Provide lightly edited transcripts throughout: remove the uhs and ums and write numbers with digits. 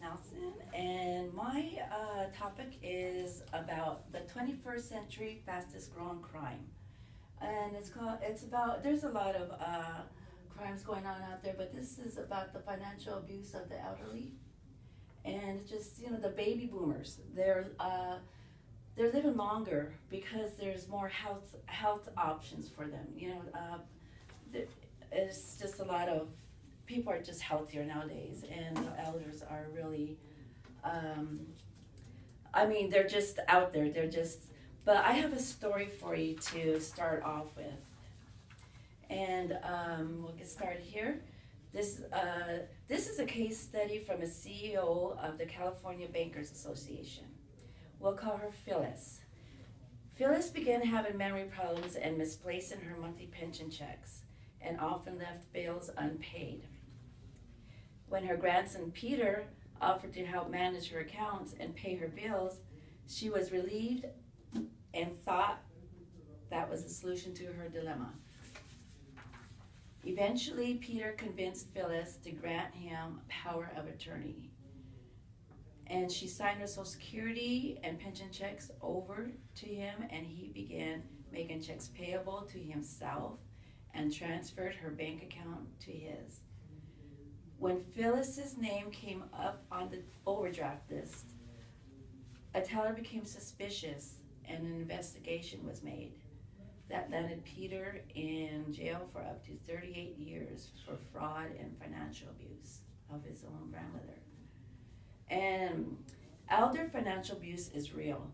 Nelson, and my topic is about the 21st century fastest growing crime. And it's about, there's a lot of crimes going on out there, but this is about the financial abuse of the elderly. And it's just, the baby boomers, they're living longer because there's more health options for them. It's just a lot of people are just healthier nowadays, and the elders are really, they're just out there. They're just, but I have a story for you to start off with, and we'll get started here. This is a case study from a CEO of the California Bankers Association. We'll call her Phyllis. Phyllis began having memory problems and misplacing her monthly pension checks, and often left bills unpaid. When her grandson Peter offered to help manage her accounts and pay her bills, she was relieved and thought that was the solution to her dilemma. Eventually, Peter convinced Phyllis to grant him power of attorney, and she signed her Social Security and pension checks over to him, and he began making checks payable to himself and transferred her bank account to his. When Phyllis's name came up on the overdraft list, a teller became suspicious and an investigation was made. That landed Peter in jail for up to 38 years for fraud and financial abuse of his own grandmother. And elder financial abuse is real,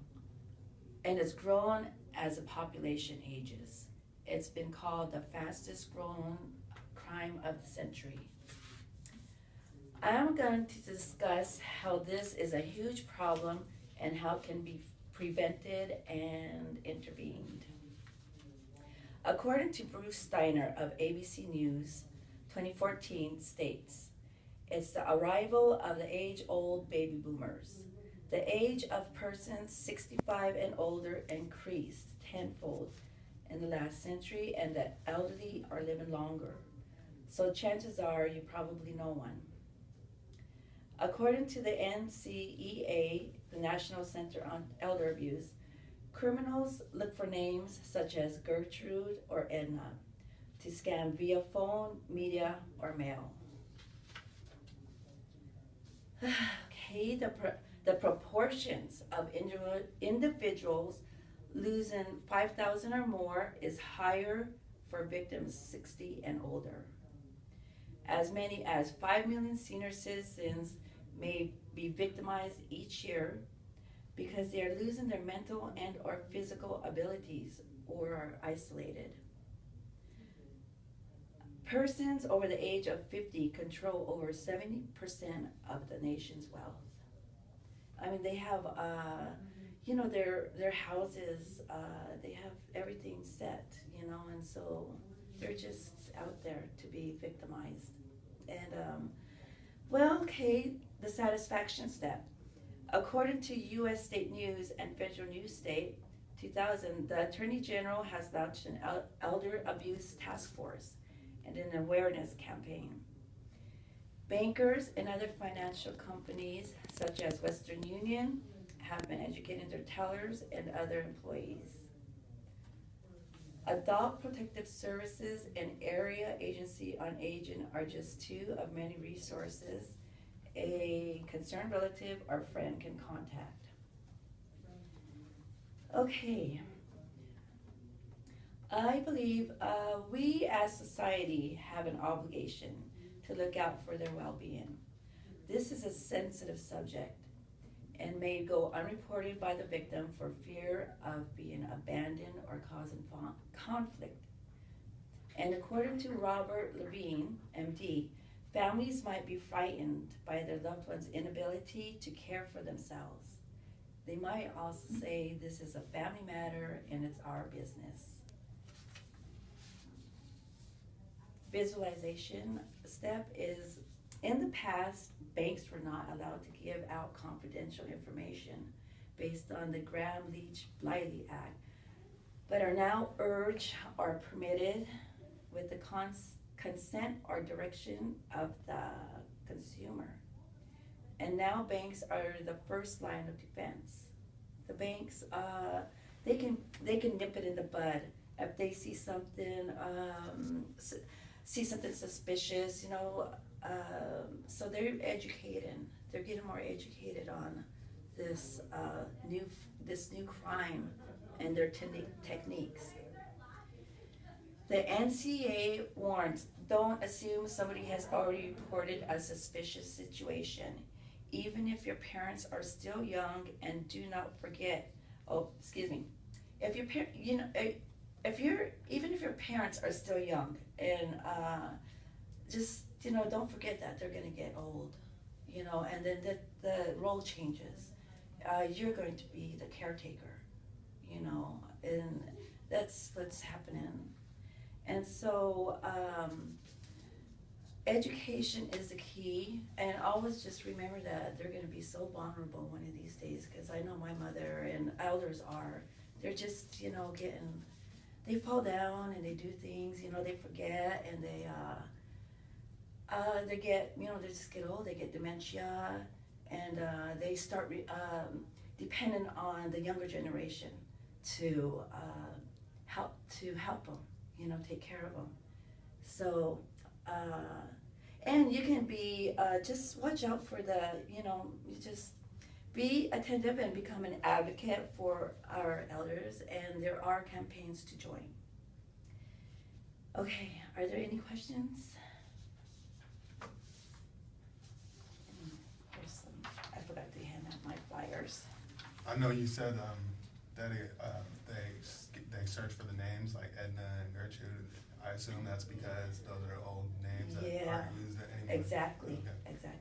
and it's grown as the population ages. It's been called the fastest growing crime of the century. I'm going to discuss how this is a huge problem and how it can be prevented and intervened. According to Bruce Steiner of ABC News, 2014 states, it's the arrival of the age-old baby boomers. The age of persons 65 and older increased tenfold in the last century, and the elderly are living longer. So chances are you probably know one. According to the NCEA, the National Center on Elder Abuse, criminals look for names such as Gertrude or Edna to scam via phone, media, or mail. Okay, the proportions of individuals losing 5,000 or more is higher for victims 60 and older. As many as 5 million senior citizens may be victimized each year because they are losing their mental and or physical abilities or are isolated. Persons over the age of 50 control over 70% of the nation's wealth. They have, their houses, they have everything set, and so they're just out there to be victimized. And, the satisfaction step. According to U.S. State News and Federal News State 2000, the Attorney General has launched an Elder Abuse Task Force and an awareness campaign. Bankers and other financial companies, such as Western Union, have been educating their tellers and other employees. Adult Protective Services and Area Agency on Aging are just two of many resources a concerned relative or friend can contact. Okay. I believe we as society have an obligation to look out for their well-being. This is a sensitive subject and may go unreported by the victim for fear of being abandoned or causing conflict. And according to Robert Levine, MD, families might be frightened by their loved one's inability to care for themselves. They might also say this is a family matter and it's our business. Visualization step is, in the past, banks were not allowed to give out confidential information based on the Gramm-Leach-Bliley Act, but are now urged or permitted with the consent or direction of the consumer. And now banks are the first line of defense. The banks, they can nip it in the bud if they see something, suspicious, you know. So they're educated. They're getting more educated on this new crime and their techniques. The NCA warns, don't assume somebody has already reported a suspicious situation, even if your parents are still young, and do not forget. Oh, excuse me. If your even if your parents are still young, and just don't forget that they're gonna get old, and then the role changes. You're going to be the caretaker, and that's what's happening. And so, education is the key, and always just remember that they're going to be so vulnerable one of these days, because I know my mother and elders are. They're just, they fall down and they do things, they forget, and they get, they just get old, they get dementia, and they start dependent on the younger generation to help them, take care of them. So, and you can be, just watch out for you just be attentive and become an advocate for our elders, and there are campaigns to join. Okay, are there any questions? I forgot to hand out my flyers. I know you said that they search for the names like Edna and Gertrude. I assume that's because those are old names that aren't used anymore. Exactly. Okay. Exactly.